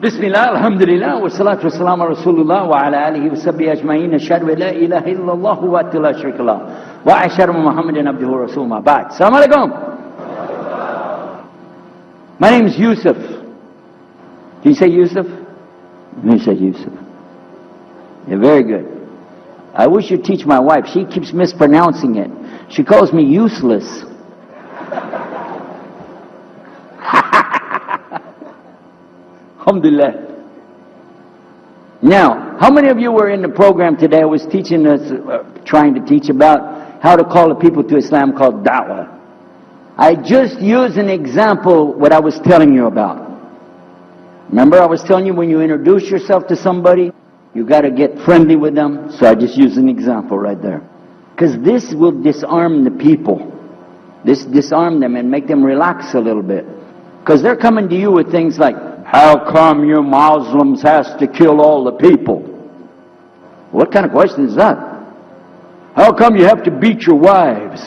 بسم الله الحمد لله والصلاة والسلام على رسول الله وعلى آله وصحبه أجمعين أشهد أن لا إله إلا الله وحده لا شريك له وأشهد أن محمدا عبده ورسوله ما بعد. السلام عليكم. My name is Yusuf. Can you say Yusuf? You say Yusuf. Yeah, very good. I wish you'd teach my wife. She keeps mispronouncing it. She calls me useless. Alhamdulillah. Now, how many of you were in the program today? I was teaching us, trying to teach about how to call the people to Islam called da'wah. I just used an example what I was telling you about. Remember I was telling you when you introduce yourself to somebody, you got to get friendly with them. So I just used an example right there. Because this will disarm the people. This disarm them and make them relax a little bit. Because they're coming to you with things like, how come you Muslims has to kill all the people? What kind of question is that? How come you have to beat your wives?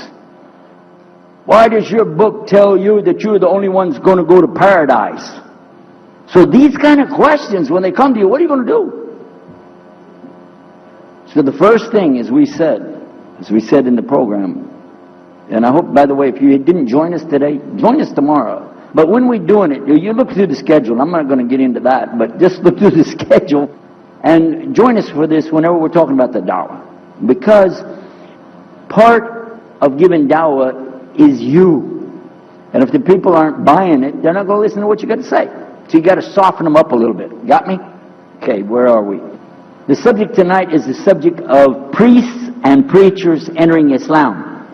Why does your book tell you that you're the only ones going to go to paradise? So these kind of questions, when they come to you, what are you going to do? So the first thing, as we said in the program, and I hope, by the way, if you didn't join us today, join us tomorrow. But when we're doing it, you look through the schedule. I'm not going to get into that, but just look through the schedule and join us for this whenever we're talking about the da'wah. Because part of giving da'wah is you. And if the people aren't buying it, they're not going to listen to what you got to say. So you got to soften them up a little bit. Got me? Okay, where are we? The subject tonight is the subject of priests and preachers entering Islam.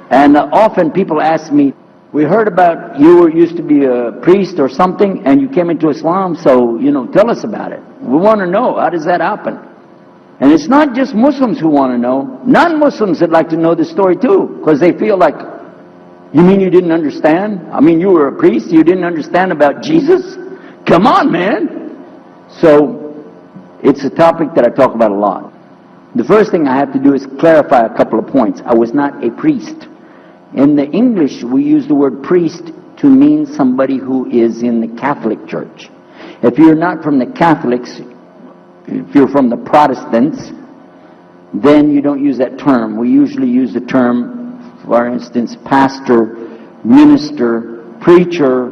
And often people ask me, we heard about you used to be a priest or something and you came into Islam, so, tell us about it. We want to know, how does that happen? And it's not just Muslims who want to know. Non-Muslims would like to know the story too, because they feel like, you mean you didn't understand? I mean, you were a priest, you didn't understand about Jesus? Come on, man! So, it's a topic that I talk about a lot. The first thing I have to do is clarify a couple of points. I was not a priest. In the English, we use the word priest to mean somebody who is in the Catholic Church. If you're not from the Catholics, if you're from the Protestants, then you don't use that term. We usually use the term, for instance, pastor, minister, preacher,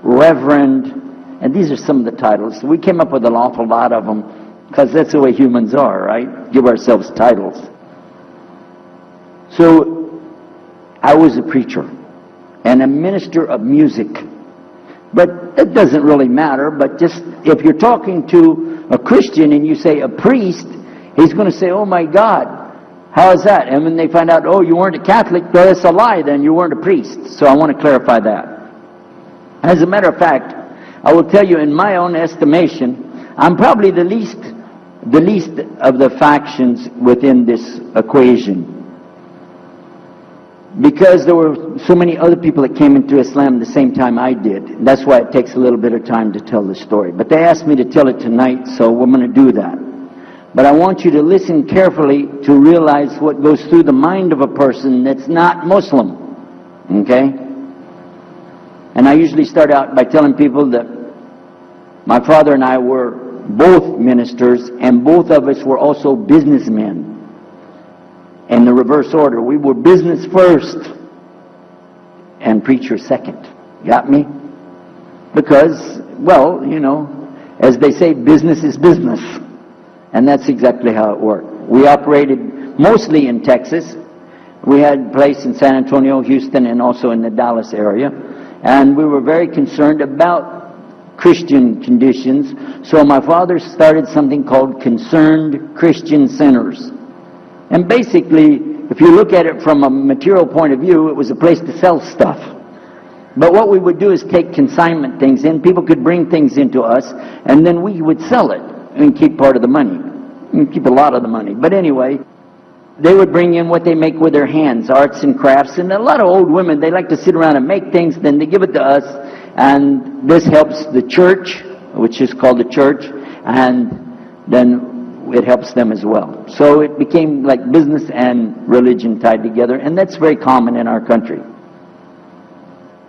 reverend, and these are some of the titles. We came up with an awful lot of them because that's the way humans are, right? Give ourselves titles. So, I was a preacher and a minister of music. But it doesn't really matter, but just if you're talking to a Christian and you say a priest, he's going to say, oh my God, how is that? And when they find out, oh, you weren't a Catholic, well, that's a lie, then you weren't a priest. So I want to clarify that. As a matter of fact, I will tell you in my own estimation, I'm probably the least of the factions within this equation. Because there were so many other people that came into Islam the same time I did. That's why it takes a little bit of time to tell the story. But they asked me to tell it tonight, so we're going to do that. But I want you to listen carefully to realize what goes through the mind of a person that's not Muslim. Okay? And I usually start out by telling people that my father and I were both ministers, and both of us were also businessmen. In the reverse order. We were business first and preacher second. Got me? Because, well, as they say, business is business. And that's exactly how it worked. We operated mostly in Texas. We had a place in San Antonio, Houston, and also in the Dallas area. And we were very concerned about Christian conditions. So my father started something called Concerned Christian Centers. And basically, if you look at it from a material point of view, it was a place to sell stuff. But what we would do is take consignment things in. People could bring things into us, and then we would sell it and keep part of the money. And keep a lot of the money. But anyway, they would bring in what they make with their hands, arts and crafts. And a lot of old women, they like to sit around and make things, then they give it to us. And this helps the church, which is called the church, and then it helps them as well. So it became like business and religion tied together, and that's very common in our country.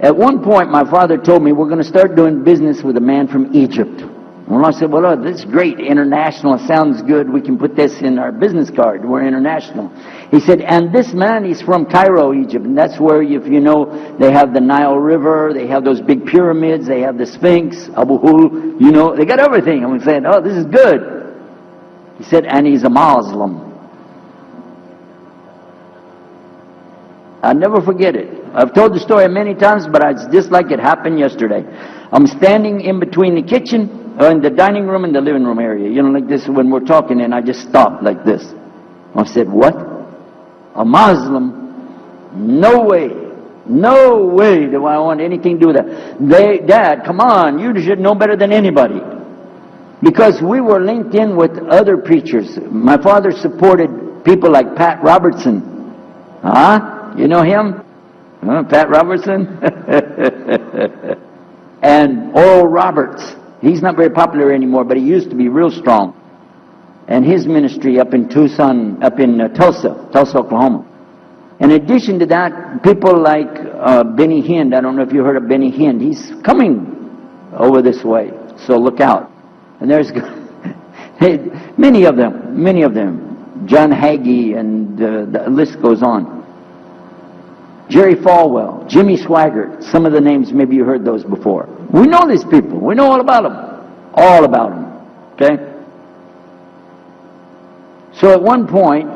At one point, my father told me, we're going to start doing business with a man from Egypt. Well, I said, well, this is great, international, sounds good, we can put this in our business card, we're international. He said, and this man, he's from Cairo, Egypt, and that's where, if you know, they have the Nile River, they have those big pyramids, they have the Sphinx, Abu Hul, you know, they got everything. And we said, oh, this is good. He said, and he's a Muslim. I'll never forget it. I've told the story many times, but it's just like it happened yesterday. I'm standing in between the kitchen, in the dining room and the living room area. You know, like this when we're talking, and I just stopped like this. I said, what? A Muslim? No way. No way do I want anything to do with that. Dad, come on, you should know better than anybody. Because we were linked in with other preachers. My father supported people like Pat Robertson. Huh? You know him? Pat Robertson? And Oral Roberts. He's not very popular anymore, but he used to be real strong. And his ministry up in Tucson, up in Tulsa, Oklahoma. In addition to that, people like Benny Hinn. I don't know if you heard of Benny Hinn. He's coming over this way, so look out. And there's many of them. John Hagee, and the list goes on. Jerry Falwell, Jimmy Swaggart, some of the names, maybe you heard those before. We know these people. We know all about them. All about them. Okay? So at one point,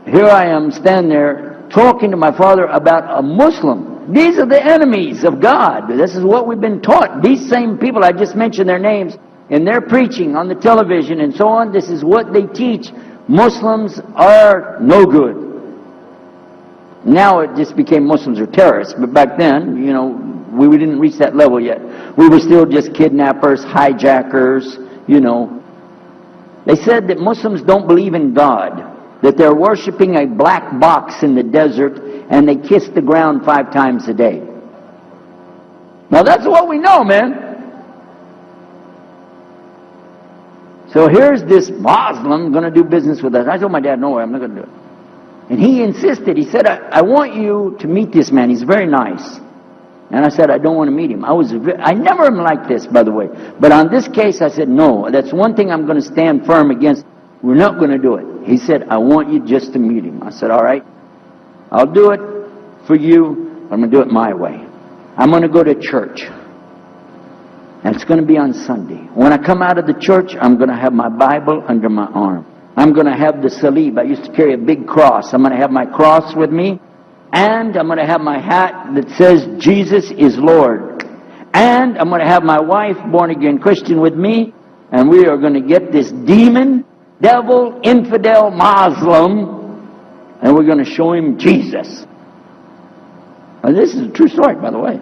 here I am standing there talking to my father about a Muslim. These are the enemies of God. This is what we've been taught. These same people, I just mentioned their names, in their preaching on the television and so on, this is what they teach. Muslims are no good. Now it just became Muslims are terrorists, but back then, you know, we didn't reach that level yet. We were still just kidnappers, hijackers, you know. They said that Muslims don't believe in God, that they're worshiping a black box in the desert, and they kiss the ground 5 times a day. Now that's what we know, man. So here's this Muslim going to do business with us. I told my dad, no way, I'm not going to do it. And he insisted. He said, I want you to meet this man. He's very nice. And I said, I don't want to meet him. I never am like this, by the way. But on this case, I said, no, that's one thing I'm going to stand firm against. We're not going to do it. He said, I want you just to meet him. I said, all right, I'll do it for you. I'm going to do it my way. I'm going to go to church. And it's going to be on Sunday. When I come out of the church, I'm going to have my Bible under my arm. I'm going to have the salib. I used to carry a big cross. I'm going to have my cross with me. And I'm going to have my hat that says, Jesus is Lord. And I'm going to have my wife, born-again Christian, with me. And we are going to get this demon, devil, infidel, Muslim, and we're going to show him Jesus. And this is a true story, by the way.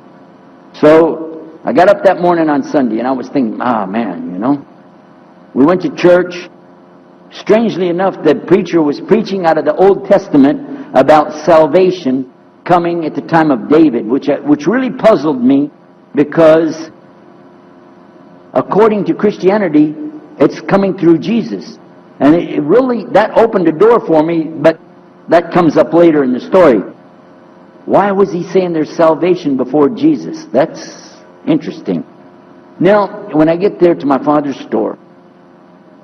So I got up that morning on Sunday, and I was thinking, man, you know. We went to church. Strangely enough, the preacher was preaching out of the Old Testament about salvation coming at the time of David, which really puzzled me, because according to Christianity, it's coming through Jesus. And it really, that opened the door for me, but that comes up later in the story. Why was he saying there's salvation before Jesus? That's interesting. Now, when I get there to my father's store,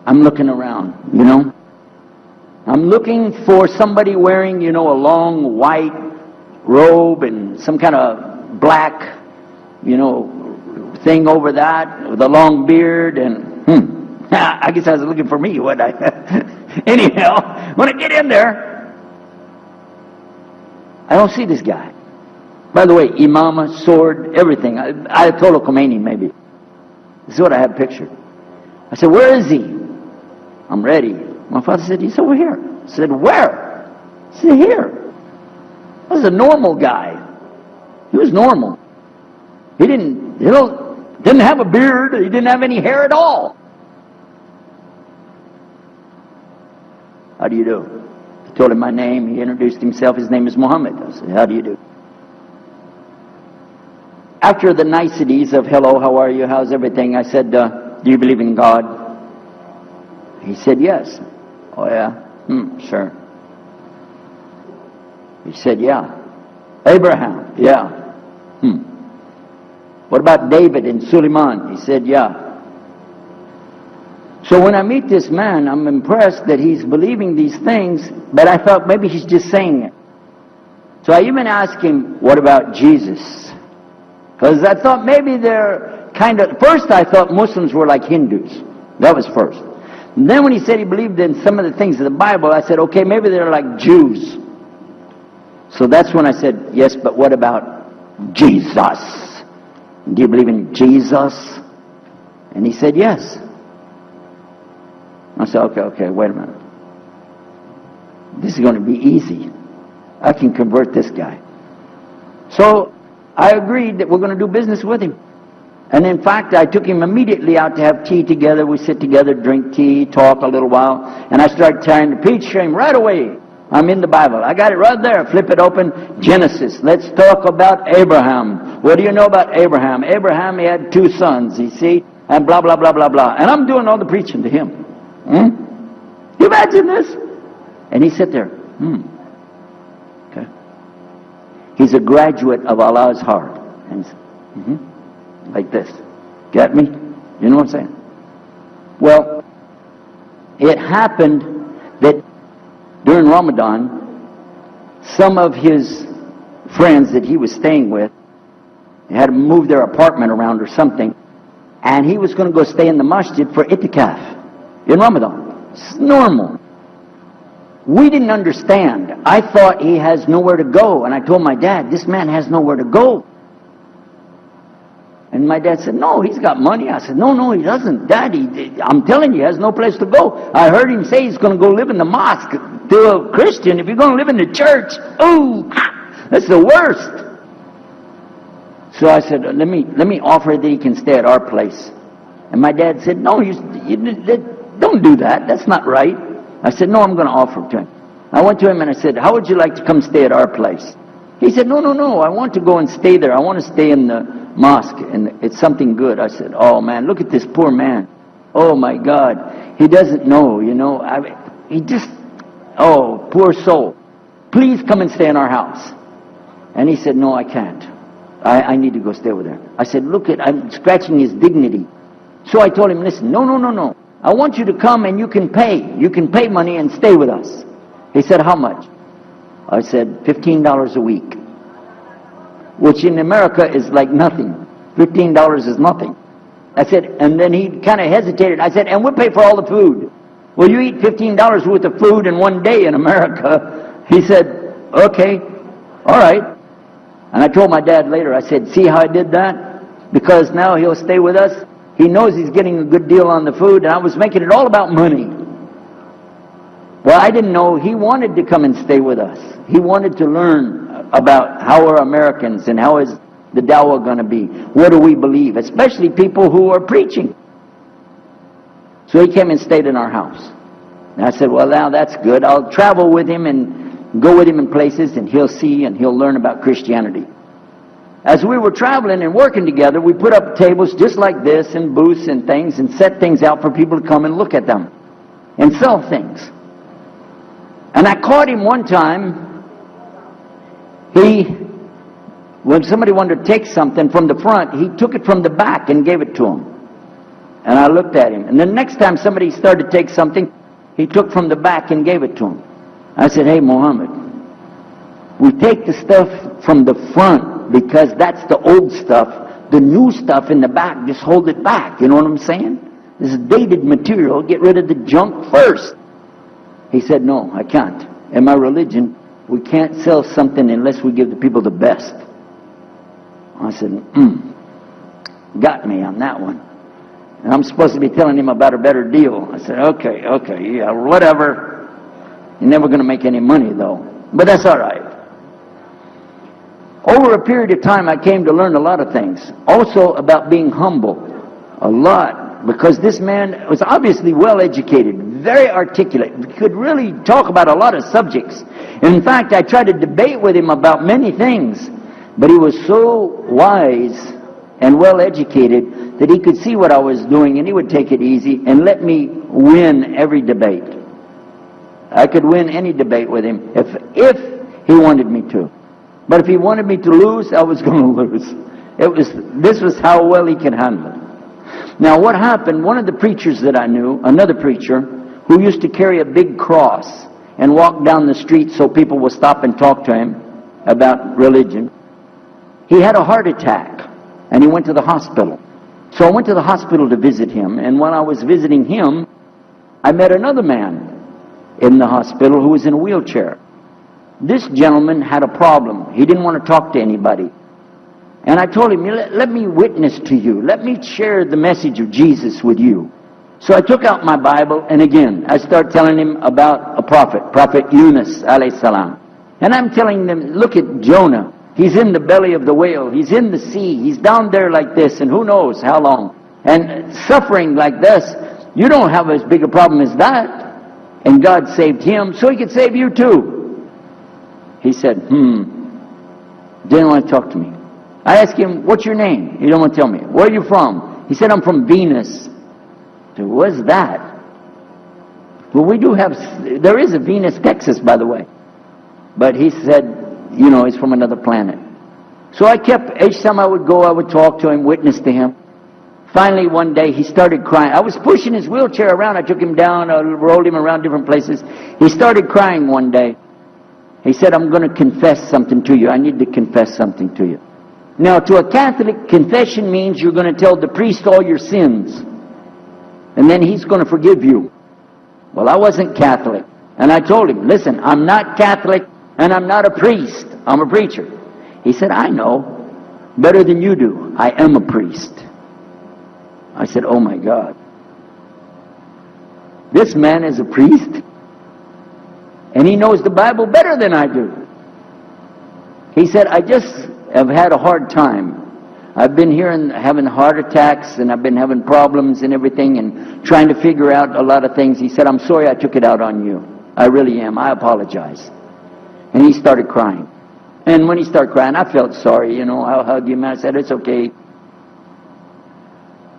I'm looking around, you know. I'm looking for somebody wearing, you know, a long white robe and some kind of black, you know, thing over that with a long beard, and I guess I was looking for me, wasn't I? Anyhow, when I get in there, I don't see this guy. By the way, imama, sword, everything. Ayatollah Khomeini, maybe. This is what I have pictured. I said, where is he? I'm ready. My father said, he's over here. I said, where? I said, here. I was a normal guy. He was normal. He didn't have a beard. He didn't have any hair at all. How do you do? I told him my name. He introduced himself. His name is Muhammad. I said, how do you do? After the niceties of hello, how are you, how's everything, I said, do you believe in God? He said, yes. Oh, yeah? Sure. He said, yeah. Abraham? Yeah. What about David and Suleiman? He said, yeah. So when I meet this man, I'm impressed that he's believing these things, but I thought maybe he's just saying it. So I even asked him, what about Jesus? Because I thought maybe they're kind of, first I thought Muslims were like Hindus. That was first. And then when he said he believed in some of the things of the Bible, I said, okay, maybe they're like Jews. So that's when I said, yes, but what about Jesus? Do you believe in Jesus? And he said, yes. I said, okay, wait a minute. This is going to be easy. I can convert this guy. So I agreed that we're going to do business with him. And in fact, I took him immediately out to have tea together. We sit together, drink tea, talk a little while. And I started trying to preach to him right away. I'm in the Bible. I got it right there. Flip it open. Genesis. Let's talk about Abraham. What do you know about Abraham? Abraham, he had 2 sons, you see. And blah, blah, blah, blah, blah. And I'm doing all the preaching to him. You imagine this? And he sit there. Okay. He's a graduate of Allah's heart. And he's, like this. Get me? You know what I'm saying? Well, it happened that during Ramadan, some of his friends that he was staying with had to move their apartment around or something, and he was going to go stay in the masjid for itikaf in Ramadan. It's normal. We didn't understand. I thought he has nowhere to go, and I told my dad, this man has nowhere to go. And my dad said, no, he's got money. I said, no, he doesn't. Daddy, I'm telling you, he has no place to go. I heard him say he's going to go live in the mosque. To a Christian, if you're going to live in the church, that's the worst. So I said, let me offer that he can stay at our place. And my dad said, no, you don't do that. That's not right. I said, no, I'm going to offer it to him. I went to him and I said, how would you like to come stay at our place? He said, no, I want to go and stay there. I want to stay in the mosque, and it's something good. I said, oh man, look at this poor man. Oh my God. He doesn't know, he just, oh, poor soul. Please come and stay in our house. And he said, no, I can't. I need to go stay with her. I said, I'm scratching his dignity. So I told him, listen, no. I want you to come and you can pay. You can pay money and stay with us. He said, how much? I said, $15 a week. Which in America is like nothing. $15 is nothing. I said, and then he kind of hesitated. I said, and we'll pay for all the food. Well, you eat $15 worth of food in one day in America. He said, okay, all right. And I told my dad later, I said, see how I did that? Because now he'll stay with us. He knows he's getting a good deal on the food, and I was making it all about money. Well, I didn't know he wanted to come and stay with us. He wanted to learn about how we're Americans and how is the dawah going to be. What do we believe? Especially people who are preaching. So he came and stayed in our house. And I said, well, now that's good. I'll travel with him and go with him in places, and he'll see and he'll learn about Christianity. As we were traveling and working together, we put up tables just like this and booths and things and set things out for people to come and look at them and sell things. And I caught him one time. When somebody wanted to take something from the front, he took it from the back and gave it to him. And I looked at him. And the next time somebody started to take something, he took from the back and gave it to him. I said, hey, Muhammad, we take the stuff from the front because that's the old stuff. The new stuff in the back, just hold it back. You know what I'm saying? This is dated material. Get rid of the junk first. He said, no, I can't. In my religion, we can't sell something unless we give the people the best. I said, got me on that one. And I'm supposed to be telling him about a better deal. I said, okay, yeah, whatever. You're never going to make any money, though. But that's all right. Over a period of time, I came to learn a lot of things. Also about being humble. A lot. Because this man was obviously well-educated, very articulate, could really talk about a lot of subjects. In fact, I tried to debate with him about many things, but he was so wise and well-educated that he could see what I was doing, and he would take it easy and let me win every debate. I could win any debate with him if he wanted me to. But if he wanted me to lose, I was going to lose. This was how well he could handle it. Now what happened, one of the preachers that I knew, another preacher, who used to carry a big cross and walk down the street so people would stop and talk to him about religion, he had a heart attack and he went to the hospital. So I went to the hospital to visit him, and while I was visiting him, I met another man in the hospital who was in a wheelchair. This gentleman had a problem. He didn't want to talk to anybody. And I told him, let me witness to you. Let me share the message of Jesus with you. So I took out my Bible, and again, I started telling him about a prophet, Prophet Yunus, alayhi salam. And I'm telling them, look at Jonah. He's in the belly of the whale. He's in the sea. He's down there like this, and who knows how long. And suffering like this, you don't have as big a problem as that. And God saved him, so he could save you too. He said, didn't want to talk to me. I asked him, what's your name? He didn't want to tell me. Where are you from? He said, I'm from Venus. I said, what's that? Well, we do have, there is a Venus, Texas, by the way. But he said, you know, he's from another planet. So I kept, each time I would go, I would talk to him, witness to him. Finally, one day, he started crying. I was pushing his wheelchair around. I took him down, I rolled him around different places. He started crying one day. He said, I'm going to confess something to you. I need to confess something to you. Now, to a Catholic, confession means you're going to tell the priest all your sins. And then he's going to forgive you. Well, I wasn't Catholic. And I told him, listen, I'm not Catholic and I'm not a priest. I'm a preacher. He said, I know better than you do. I am a priest. I said, oh my God. This man is a priest and he knows the Bible better than I do. He said, I just have had a hard time. I've been here and having heart attacks and I've been having problems and everything and trying to figure out a lot of things. He said, I'm sorry I took it out on you. I really am. I apologize. And he started crying. And when he started crying, I felt sorry, you know. I hugged him and I said, it's okay.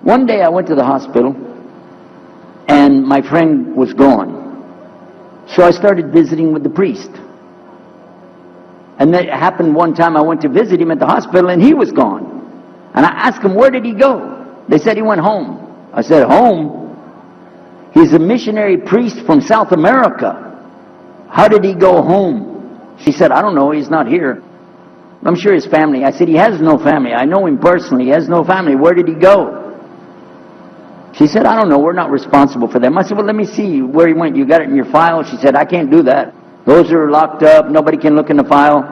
One day I went to the hospital and my friend was gone. So I started visiting with the priest. And that happened one time I went to visit him at the hospital and he was gone. And I asked him, where did he go? They said he went home. I said, home? He's a missionary priest from South America. How did he go home? She said, I don't know, he's not here. I'm sure his family. I said, he has no family. I know him personally. He has no family. Where did he go? She said, I don't know. We're not responsible for them. I said, well, let me see where he went. You got it in your file? She said, I can't do that. Those are locked up. Nobody can look in the file.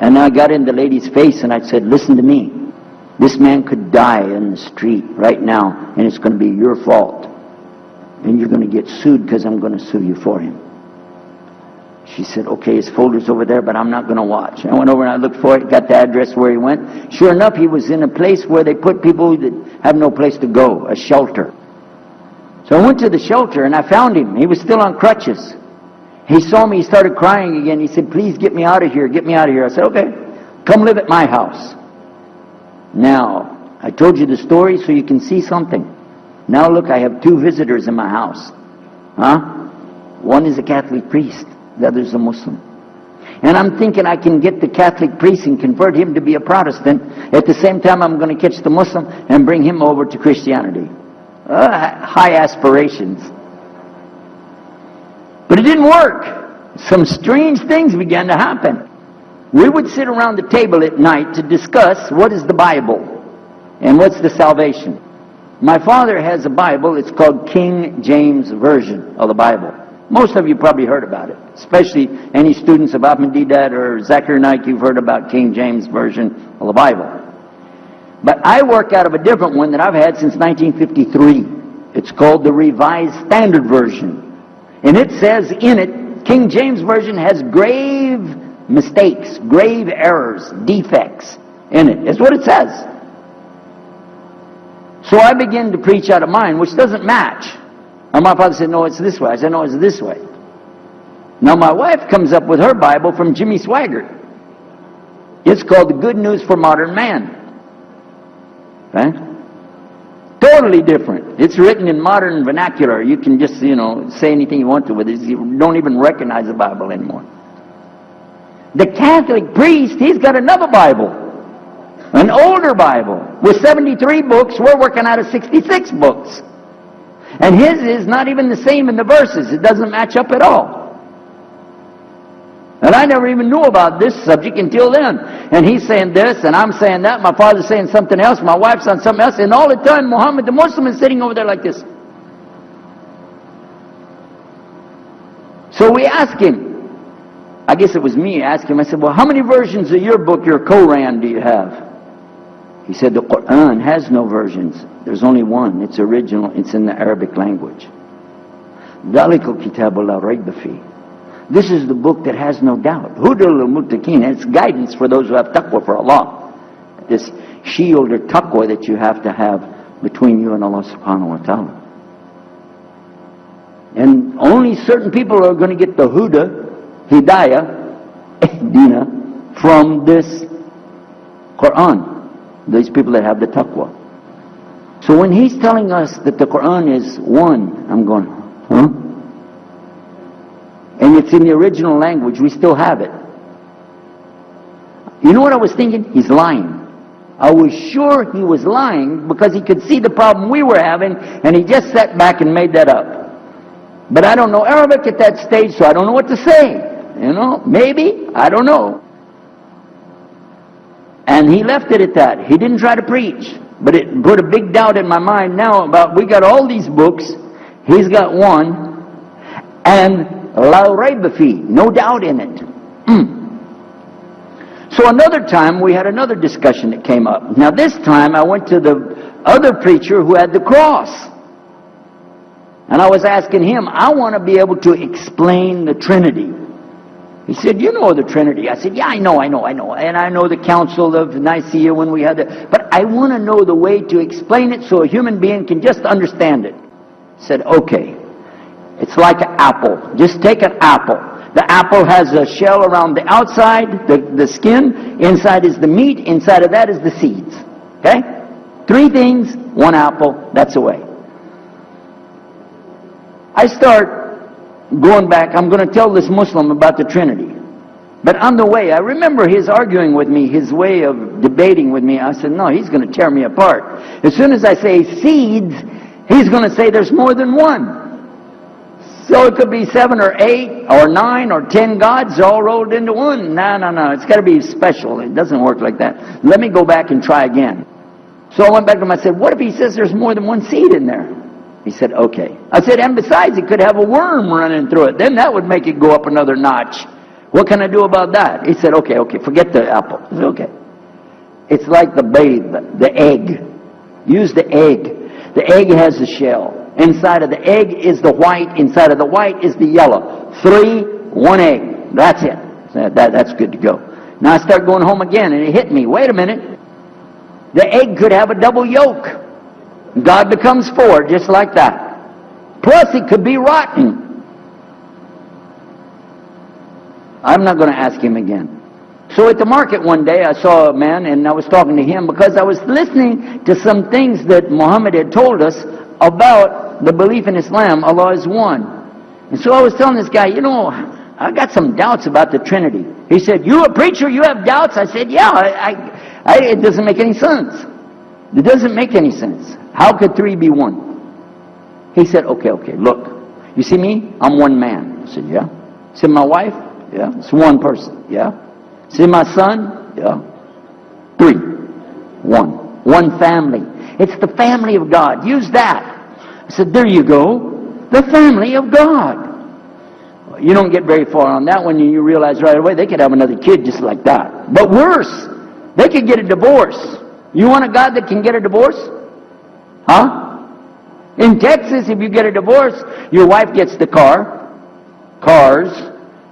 And I got in the lady's face and I said, listen to me. This man could die in the street right now and it's going to be your fault. And you're going to get sued because I'm going to sue you for him. She said, okay, his folder's over there, but I'm not going to watch. I went over and I looked for it, got the address where he went. Sure enough, he was in a place where they put people that have no place to go, a shelter. So I went to the shelter and I found him. He was still on crutches. He saw me, he started crying again. He said, please get me out of here, get me out of here. I said, okay, come live at my house. Now, I told you the story so you can see something. Now look, I have 2 visitors in my house. One is a Catholic priest. The other is a Muslim. And I'm thinking I can get the Catholic priest and convert him to be a Protestant. At the same time, I'm going to catch the Muslim and bring him over to Christianity. High aspirations. But it didn't work. Some strange things began to happen. We would sit around the table at night to discuss what is the Bible and what's the salvation. My father has a Bible. It's called King James Version of the Bible. Most of you probably heard about it, especially any students of Ahmadiyyat or Zakir Naik, you've heard about King James Version of the Bible. But I work out of a different one that I've had since 1953. It's called the Revised Standard Version. And it says in it, King James Version has grave mistakes, grave errors, defects in it. It's what it says. So I began to preach out of mine, which doesn't match. And my father said, no, it's this way. I said, no, it's this way. Now my wife comes up with her Bible from Jimmy Swaggart. It's called The Good News for Modern Man. Right? Totally different. It's written in modern vernacular. You can just, say anything you want to with it. You don't even recognize the Bible anymore. The Catholic priest, he's got another Bible. An older Bible with 73 books, we're working out of 66 books. And his is not even the same in the verses. It doesn't match up at all. And I never even knew about this subject until then. And he's saying this, and I'm saying that, my father's saying something else, my wife's saying something else, and all the time Muhammad the Muslim is sitting over there like this. So we asked him, I guess it was me, I asked him, I said, well, how many versions of your book, your Quran, do you have? He said, the Quran has no versions. There's only one. It's original. It's in the Arabic language. ذَلِكَ الْكِتَابُ لَا رَيْبَ فِيهِ. This is the book that has no doubt. هُدًى لِلْمُتَّقِينَ. It's guidance for those who have taqwa for Allah. This shield or taqwa that you have to have between you and Allah subhanahu wa ta'ala. And only certain people are going to get the huda, hidayah, dina, from this Quran. These people that have the taqwa. So when he's telling us that the Quran is one, I'm going, huh? And it's in the original language, we still have it. You know what I was thinking? He's lying. I was sure he was lying because he could see the problem we were having, and he just sat back and made that up. But I don't know Arabic at that stage, so I don't know what to say. You know, maybe, I don't know. And he left it at that. He didn't try to preach. But it put a big doubt in my mind now about, we got all these books, he's got one, and la rayba fi, no doubt in it. So another time we had another discussion that came up. Now this time I went to the other preacher who had the cross. And I was asking him, I want to be able to explain the Trinity. He said, you know the Trinity. I said, yeah, I know. And I know the Council of Nicaea when we had it. But I want to know the way to explain it so a human being can just understand it. He said, okay. It's like an apple. Just take an apple. The apple has a shell around the outside, the skin. Inside is the meat. Inside of that is the seeds. Okay? 3 things, 1 apple. That's the way. I start going back, I'm going to tell this Muslim about the Trinity. But on the way, I remember his arguing with me, his way of debating with me. I said, no, he's going to tear me apart. As soon as I say seeds, he's going to say there's more than one. So it could be 7 or 8 or 9 or 10 gods all rolled into one. No. It's got to be special. It doesn't work like that. Let me go back and try again. So I went back to him. I said, what if he says there's more than one seed in there? He said, okay. I said, and besides, it could have a worm running through it. Then that would make it go up another notch. What can I do about that? He said, okay, forget the apple. I said, okay. It's like the babe, the egg. Use the egg. The egg has a shell. Inside of the egg is the white. Inside of the white is the yellow. 3, 1 egg. That's it. That's good to go. Now I start going home again, and it hit me. Wait a minute. The egg could have a double yolk. God becomes 4, just like that. Plus, it could be rotten. I'm not going to ask him again. So at the market one day, I saw a man, and I was talking to him because I was listening to some things that Muhammad had told us about the belief in Islam, Allah is one. And so I was telling this guy, you know, I got some doubts about the Trinity. He said, you a preacher, you have doubts? I said, yeah, it doesn't make any sense. It doesn't make any sense. How could 3 be 1? He said, okay, look. You see me? I'm one man. I said, yeah. See my wife? Yeah. It's one person. Yeah. See my son? Yeah. 3. 1. One family. It's the family of God. Use that. I said, there you go. The family of God. You don't get very far on that one, and you realize right away they could have another kid just like that. But worse, they could get a divorce. You want a God that can get a divorce? Huh? In Texas, if you get a divorce, your wife gets the cars,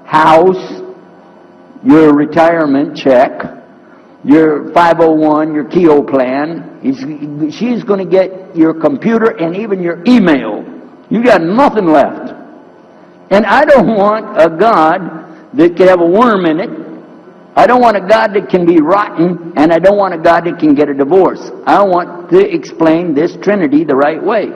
house, your retirement check, your 501, your Keogh plan. She's going to get your computer and even your email. You got nothing left. And I don't want a God that can have a worm in it. I don't want a God that can be rotten, and I don't want a God that can get a divorce. I want to explain this Trinity the right way.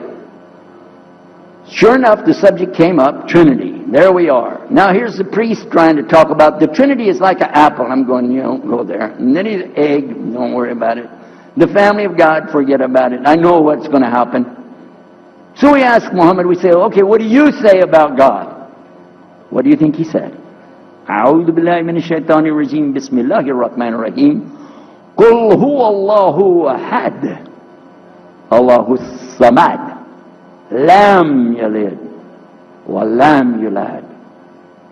Sure enough, the subject came up, Trinity. there we are. Now here's the priest trying to talk about the Trinity is like an apple. I'm going, you don't go there. And then he's egg, don't worry about it. The family of God, forget about it. I know what's going to happen. So we ask Muhammad, we say, okay, what do you say about God? What do you think he said? أعوذ بالله من الشيطان الرجيم بسم الله الرحمن الرحيم قل هو الله أحد الله الصمد لم يلد ولم يولد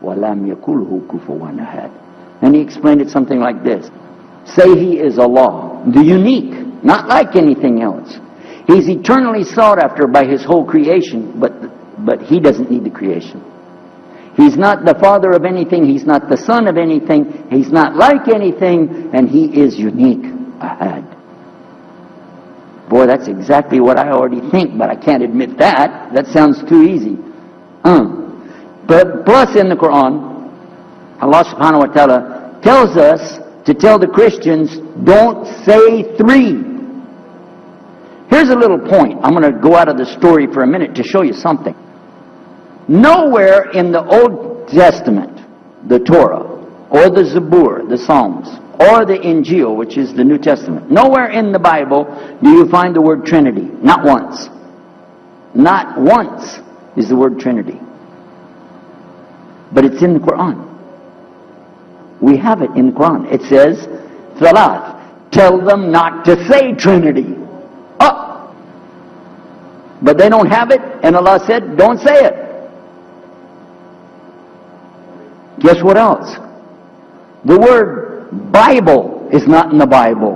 ولم يكن له كفوا أحد. And he explained it something like this. Say he is Allah, the unique, not like anything else. He's eternally sought after by his whole creation, but he doesn't need the creation. He's not the father of anything, he's not the son of anything, he's not like anything, and he is unique. Ahad. Boy, that's exactly what I already think, but I can't admit that. That sounds too easy. But plus in the Quran, Allah subhanahu wa ta'ala tells us to tell the Christians, don't say three. Here's a little point. I'm going to go out of the story for a minute to show you something. Nowhere in the Old Testament, the Torah, or the Zabur, the Psalms, or the Injil, which is the New Testament, nowhere in the Bible do you find the word Trinity. Not once. Not once is the word Trinity. But it's in the Quran. We have it in the Quran. It says, Thalath, tell them not to say Trinity. Oh! But they don't have it, and Allah said, don't say it. Guess what else? The word Bible is not in the Bible.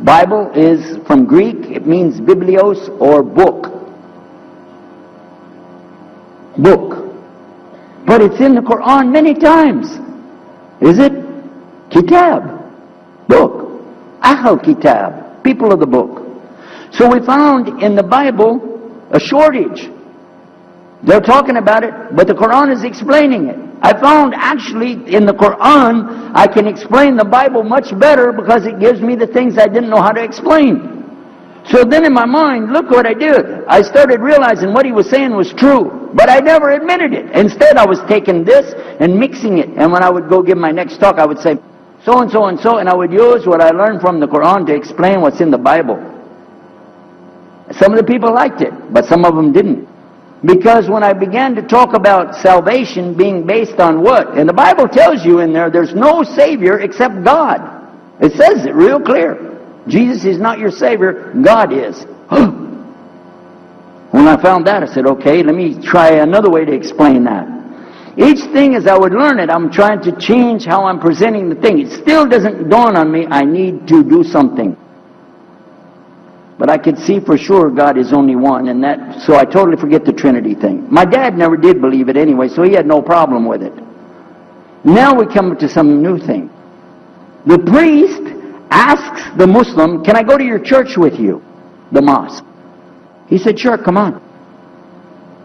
Bible is from Greek, it means biblios or book. Book. But it's in the Quran many times. Is it? Kitab. Book. Ahl Kitab. People of the book. So we found in the Bible a shortage. They're talking about it, but the Quran is explaining it. I found actually in the Quran, I can explain the Bible much better because it gives me the things I didn't know how to explain. So then in my mind, look what I did. I started realizing what he was saying was true, but I never admitted it. Instead, I was taking this and mixing it. And when I would go give my next talk, I would say, so and so and so, and I would use what I learned from the Quran to explain what's in the Bible. Some of the people liked it, but some of them didn't. Because when I began to talk about salvation being based on what? And the Bible tells you in there, there's no Savior except God. It says it real clear. Jesus is not your Savior, God is. When I found that, I said, okay, let me try another way to explain that. Each thing as I would learn it, I'm trying to change how I'm presenting the thing. It still doesn't dawn on me, I need to do something. But I could see for sure God is only one, and that, so I totally forget the Trinity thing. My dad never did believe it anyway, so he had no problem with it. Now we come to some new thing. The priest asks the Muslim, can I go to your church with you? The mosque. He said, sure, come on.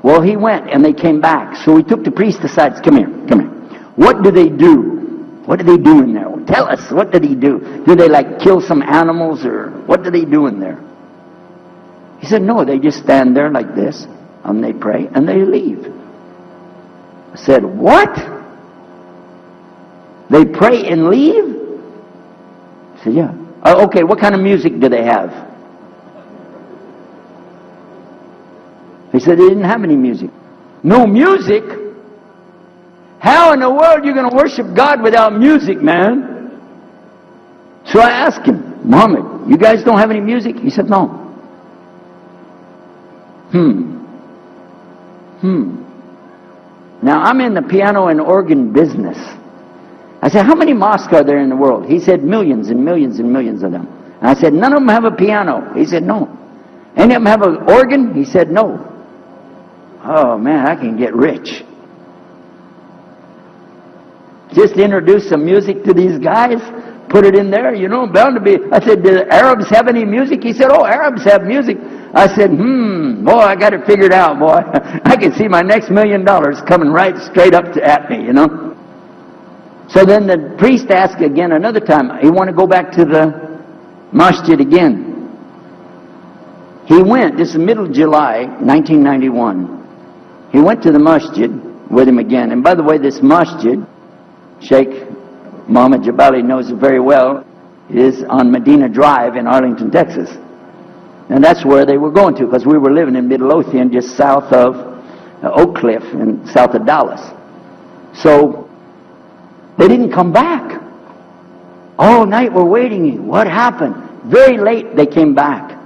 Well, he went, and they came back. So he took the priest aside, come here. What do they do? What do they do in there? Tell us, what did he do? Do they like kill some animals, or what do they do in there? He said, no, they just stand there like this, and they pray, and they leave. I said, what? They pray and leave? I said, yeah. Oh, okay, what kind of music do they have? He said they didn't have any music. No music? How in the world are you going to worship God without music, man? So I asked him, Muhammad, you guys don't have any music? He said, no. Now, I'm in the piano and organ business. I said, how many mosques are there in the world? He said, millions and millions and millions of them. And I said, none of them have a piano. He said, no. Any of them have an organ? He said, no. Oh, man, I can get rich. Just introduce some music to these guys, put it in there, you know, bound to be. I said, do the Arabs have any music? He said, oh, Arabs have music. I said, boy, I got it figured out, boy. I can see my next $1 million coming right straight up at me, you know. So then the priest asked again another time, he wanted to go back to the masjid again. He went, this is middle of July, 1991. He went to the masjid, with him again. And by the way, this masjid, Sheikh Mohammed Jabali knows it very well, is on Medina Drive in Arlington, Texas. And that's where they were going to, because we were living in Midlothian, just south of Oak Cliff and south of Dallas. So they didn't come back. All night we're waiting. What happened? Very late they came back.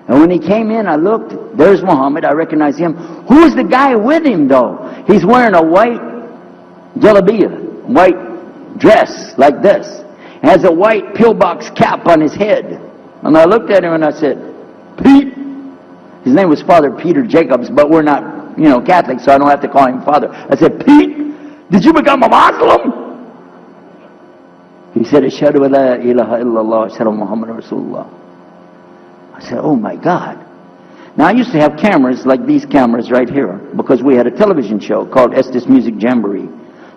And when he came in, I looked. There's Muhammad. I recognize him. Who's the guy with him, though? He's wearing a white jalabiyah, white dress like this. Has a white pillbox cap on his head. And I looked at him and I said, Pete. His name was Father Peter Jacobs, but we're not, Catholic, so I don't have to call him Father. I said, Pete, did you become a Muslim? He said, Ashhadu an la ilaha illallah, Ashhadu Muhammad Rasulullah. I said, oh my God. Now I used to have cameras like these cameras right here, because we had a television show called Estes Music Jamboree.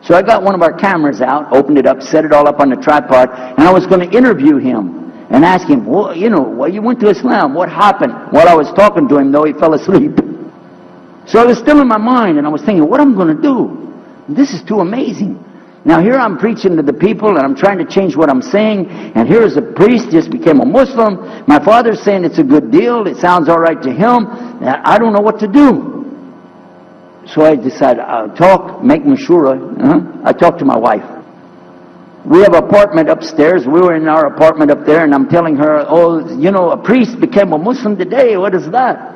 So I got one of our cameras out, opened it up, set it all up on the tripod, and I was going to interview him and ask him, well, you went to Islam, what happened? While I was talking to him, though, he fell asleep. So I was still in my mind, and I was thinking, what am I going to do? This is too amazing. Now here I'm preaching to the people, and I'm trying to change what I'm saying, and here is a priest, just became a Muslim. My father's saying it's a good deal, it sounds all right to him, and I don't know what to do. So I decided, I'll talk, make mashura. I talked to my wife. We have an apartment upstairs. We were in our apartment up there, and I'm telling her, a priest became a Muslim today. What is that?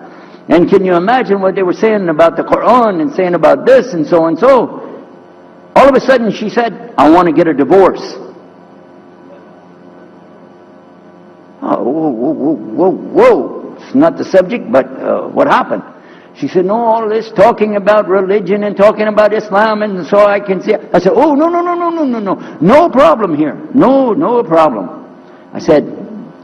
And can you imagine what they were saying about the Quran and saying about this and so and so? All of a sudden she said, I want to get a divorce. Whoa. It's not the subject, but what happened? She said, no, all this talking about religion and talking about Islam, and so I can see. I said, oh, no. No problem here. No problem. I said,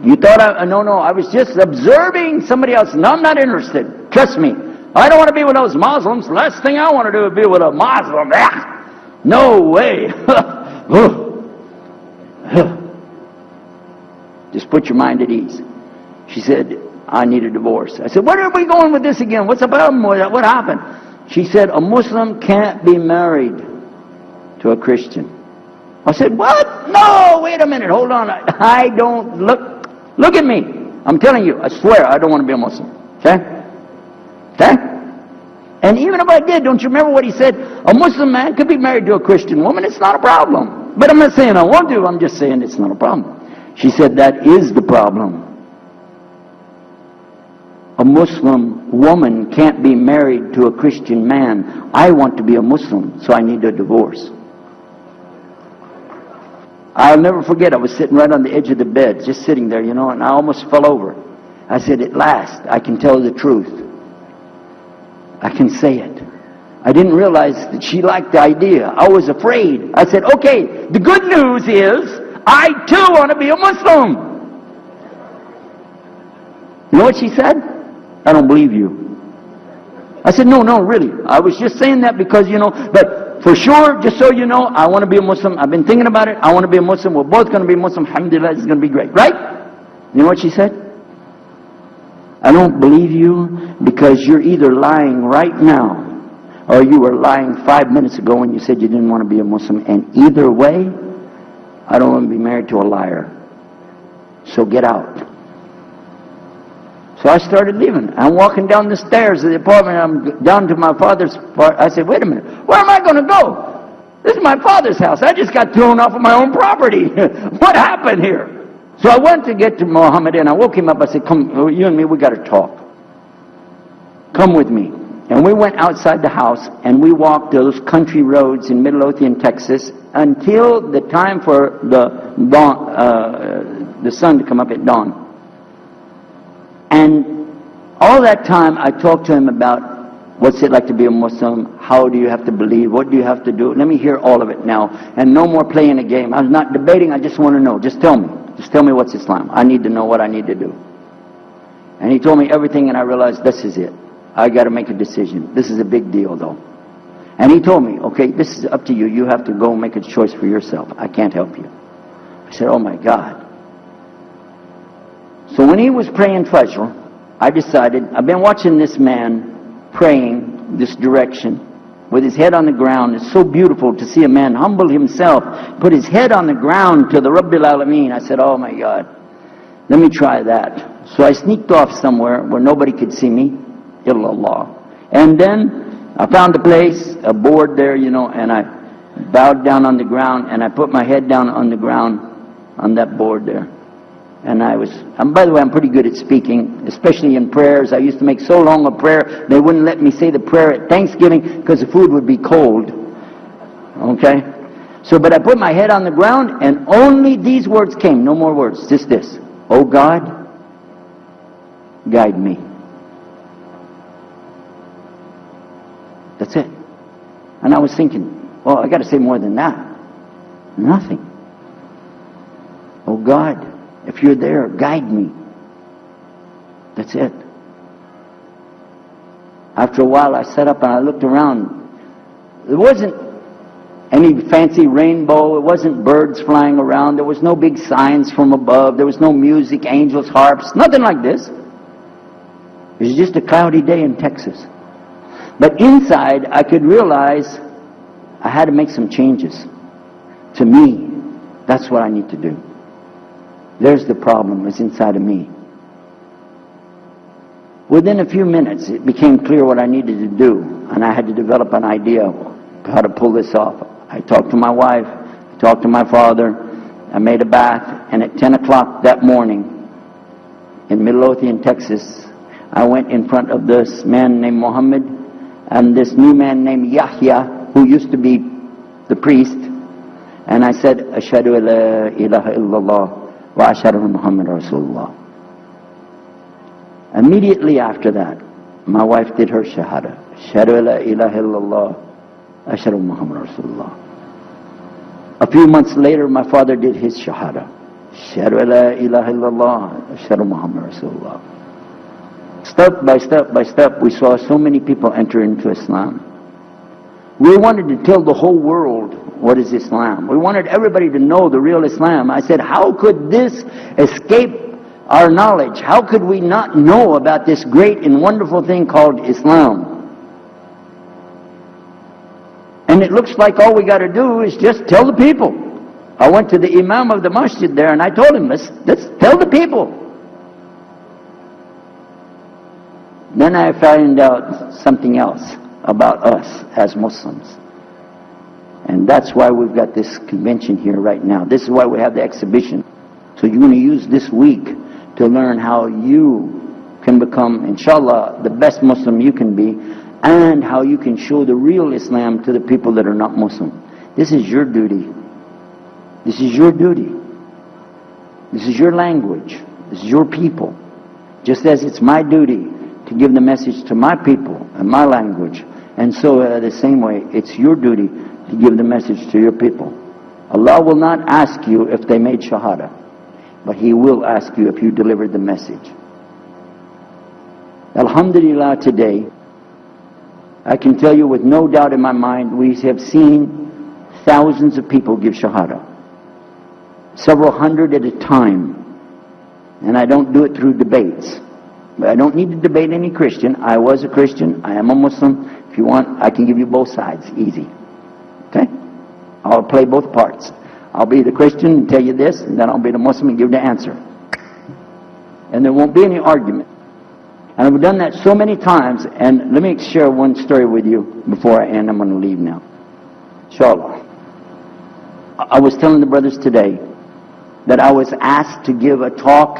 you thought no, I was just observing somebody else. No, I'm not interested. Trust me. I don't want to be with those Muslims. Last thing I want to do is be with a Muslim. No way. Just put your mind at ease. She said, I need a divorce. I said, where are we going with this again? What's the problem with that? What happened? She said, a Muslim can't be married to a Christian. I said, what? No, wait a minute, hold on. I don't, look at me. I'm telling you, I swear, I don't want to be a Muslim. Okay? And even if I did, don't you remember what he said? A Muslim man could be married to a Christian woman. It's not a problem. But I'm not saying I want to. I'm just saying it's not a problem. She said, that is the problem. A Muslim woman can't be married to a Christian man. I want to be a Muslim, so I need a divorce. I'll never forget, I was sitting right on the edge of the bed, just sitting there, and I almost fell over. I said, at last, I can tell the truth. I can say it. I didn't realize that she liked the idea. I was afraid. I said, okay, the good news is, I too want to be a Muslim. You know what she said? I don't believe you. I said, no, really. I was just saying that because, but for sure, just so you know, I want to be a Muslim. I've been thinking about it. I want to be a Muslim. We're both going to be Muslim. Alhamdulillah, it's going to be great. Right? You know what she said? I don't believe you because you're either lying right now or you were lying 5 minutes ago when you said you didn't want to be a Muslim. And either way, I don't want to be married to a liar. So get out. So I started leaving. I'm walking down the stairs of the apartment. I'm down to my father's part. I said, wait a minute. Where am I going to go? This is my father's house. I just got thrown off of my own property. What happened here? So I went to get to Muhammad and I woke him up. I said, come, you and me, we got to talk. Come with me. And we went outside the house and we walked those country roads in Midlothian, Texas until the time for the dawn, the sun to come up at dawn. And all that time I talked to him about what's it like to be a Muslim, how do you have to believe, what do you have to do. Let me hear all of it now. And no more playing a game. I'm not debating, I just want to know. Just tell me. Just tell me what's Islam. I need to know what I need to do. And he told me everything and I realized this is it. I got to make a decision. This is a big deal though. And he told me, okay, this is up to you. You have to go make a choice for yourself. I can't help you. I said, oh my God. So when he was praying Fajr, I decided, I've been watching this man praying this direction with his head on the ground. It's so beautiful to see a man humble himself, put his head on the ground to the Rabbil Alameen. I said, oh my God, let me try that. So I sneaked off somewhere where nobody could see me, illallah. And then I found a place, a board there, you know, and I bowed down on the ground, and I put my head down on the ground on that board there. And by the way, I'm pretty good at speaking, especially in prayers. I used to make so long a prayer, they wouldn't let me say the prayer at Thanksgiving because the food would be cold. Okay? So, but I put my head on the ground, and only these words came, no more words, just this. Oh God, guide me. That's it. And I was thinking, well, I got to say more than that. Nothing. Oh God, if you're there, guide me. That's it. After a while, I sat up and I looked around. There wasn't any fancy rainbow. It wasn't birds flying around. There was no big signs from above. There was no music, angels, harps, nothing like this. It was just a cloudy day in Texas. But inside, I could realize I had to make some changes. To me, that's what I need to do. There's the problem, it's inside of me. Within a few minutes, it became clear what I needed to do, and I had to develop an idea of how to pull this off. I talked to my wife, I talked to my father, I made a bath, and at 10 o'clock that morning, in Midlothian, Texas, I went in front of this man named Muhammad, and this new man named Yahya, who used to be the priest, and I said, Ashhadu an la ilaha illallah, wa ashhadu anna Muhammad Rasulullah. Immediately after that, my wife did her shahada. Ashhadu an la ilaha illallah, ashhadu anna Muhammad Rasulullah. A few months later, my father did his shahada. Ashhadu an la ilaha illallah, ashhadu anna Muhammad Rasulullah. Step by step by step, we saw so many people enter into Islam. We wanted to tell the whole world what is Islam. We wanted everybody to know the real Islam. I said, how could this escape our knowledge? How could we not know about this great and wonderful thing called Islam? And it looks like all we got to do is just tell the people. I went to the imam of the masjid there and I told him, let's tell the people. Then I found out something else about us as Muslims. And that's why we've got this convention here right now. This is why we have the exhibition. So you're going to use this week to learn how you can become, inshallah, the best Muslim you can be, and how you can show the real Islam to the people that are not Muslim. This is your duty. This is your duty. This is your language. This is your people. Just as it's my duty to give the message to my people and my language. And so the same way, it's your duty to give the message to your people. Allah will not ask you if they made shahada, but He will ask you if you delivered the message. Alhamdulillah, today, I can tell you with no doubt in my mind, we have seen thousands of people give shahada. Several hundred at a time. And I don't do it through debates. But I don't need to debate any Christian. I was a Christian. I am a Muslim. If you want, I can give you both sides. Easy. Okay? I'll play both parts. I'll be the Christian and tell you this, and then I'll be the Muslim and give the answer. And there won't be any argument. And I've done that so many times. And let me share one story with you before I end. I'm going to leave now. Inshallah. I was telling the brothers today that I was asked to give a talk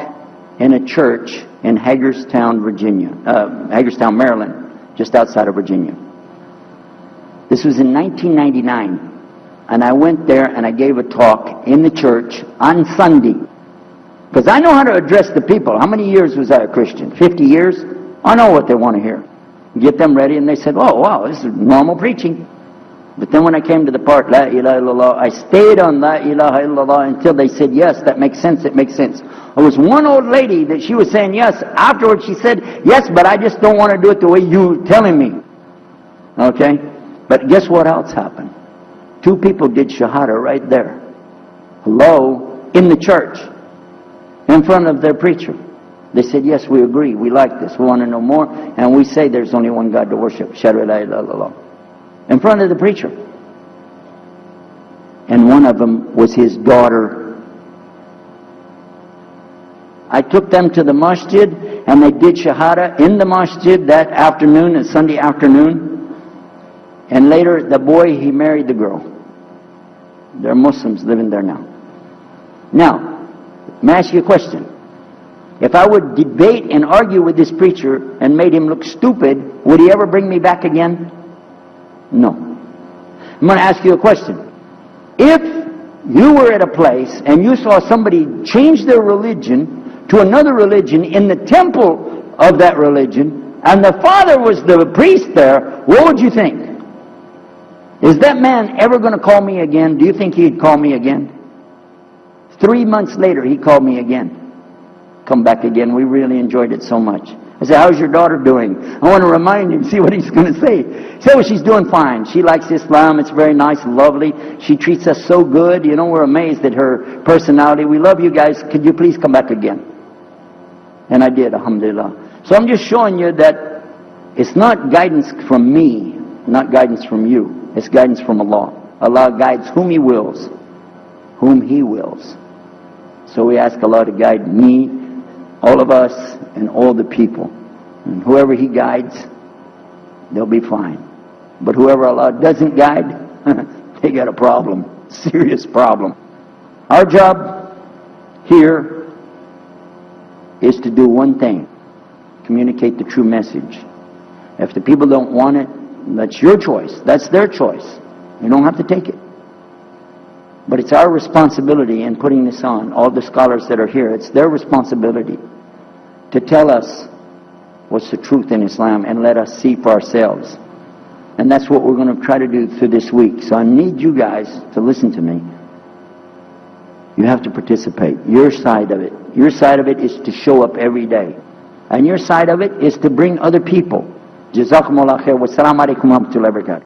in a church in Hagerstown, Maryland, just outside of Virginia. This was in 1999. And I went there and I gave a talk in the church on Sunday. Because I know how to address the people. How many years was I a Christian? 50 years? I know what they want to hear. Get them ready, and they said, oh, wow, this is normal preaching. But then when I came to the part, La ilaha illallah, I stayed on La ilaha illallah until they said, yes, that makes sense, it makes sense. There was one old lady that she was saying yes. Afterwards she said, yes, but I just don't want to do it the way you're telling me. Okay? But guess what else happened? 2 people did shahada right there. Hello? In the church. In front of their preacher. They said, yes, we agree. We like this. We want to know more. And we say there's only one God to worship. Shahadu la ilaha illallah. in front of the preacher. And one of them was his daughter. I took them to the masjid and they did shahada in the masjid that afternoon, a Sunday afternoon. And later the boy, he married the girl. They're Muslims living there now. Now, let me ask you a question. If I would debate and argue with this preacher and made him look stupid, would he ever bring me back again? No. I'm going to ask you a question. If you were at a place and you saw somebody change their religion to another religion in the temple of that religion, and the father was the priest there, what would you think? Is that man ever going to call me again? Do you think he'd call me again? 3 months later, he called me again. Come back again. We really enjoyed it so much. I said, how's your daughter doing? I want to remind him, see what he's going to say. He said, well, she's doing fine. She likes Islam. It's very nice and lovely. She treats us so good. You know, we're amazed at her personality. We love you guys. Could you please come back again? And I did, alhamdulillah. So I'm just showing you that it's not guidance from me, not guidance from you. It's guidance from Allah. Allah guides whom He wills. Whom He wills. So we ask Allah to guide me, all of us, and all the people. And whoever He guides, they'll be fine. But whoever Allah doesn't guide, they got a problem. Serious problem. Our job here is to do one thing. Communicate the true message. If the people don't want it, that's your choice. That's their choice. You don't have to take it. But it's our responsibility in putting this on. All the scholars that are here, it's their responsibility to tell us what's the truth in Islam and let us see for ourselves. And that's what we're going to try to do through this week. So I need you guys to listen to me. You have to participate. Your side of it. Your side of it is to show up every day. And your side of it is to bring other people. Jazakumullah khair. Wassalamu alaikum wa rahmatullahi wa barakatuh.